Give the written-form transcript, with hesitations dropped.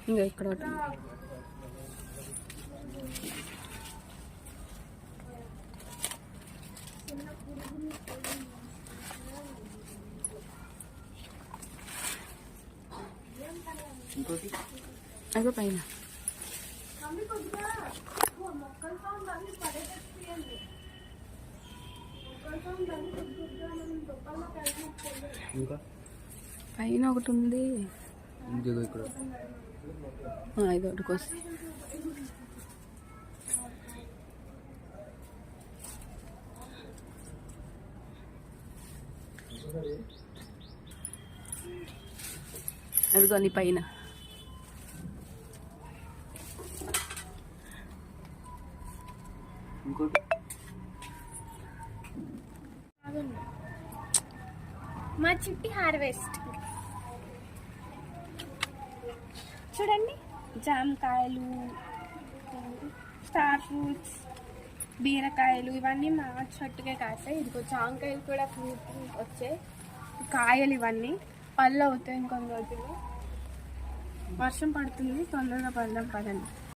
ఇంకా ఇక్కడ అదో పైన పైన ఒకటి ఉంది. ఇది ఒకటి కోసం అదిగోని పైన మా చిట్టి హార్వెస్ట్ చూడండి. జామకాయలు, స్టార్ ఫ్రూట్స్, బీరకాయలు ఇవన్నీ మా చెట్టుకే కాస్తాయి. ఇదిగో జామకాయలు కూడా ఫ్రూట్ వచ్చాయి. కాయలు ఇవన్నీ పళ్ళు అవుతాయి ఇంకొన్ని రోజులు. వర్షం పడుతుంది, తొందరగా పడదాం పదండి.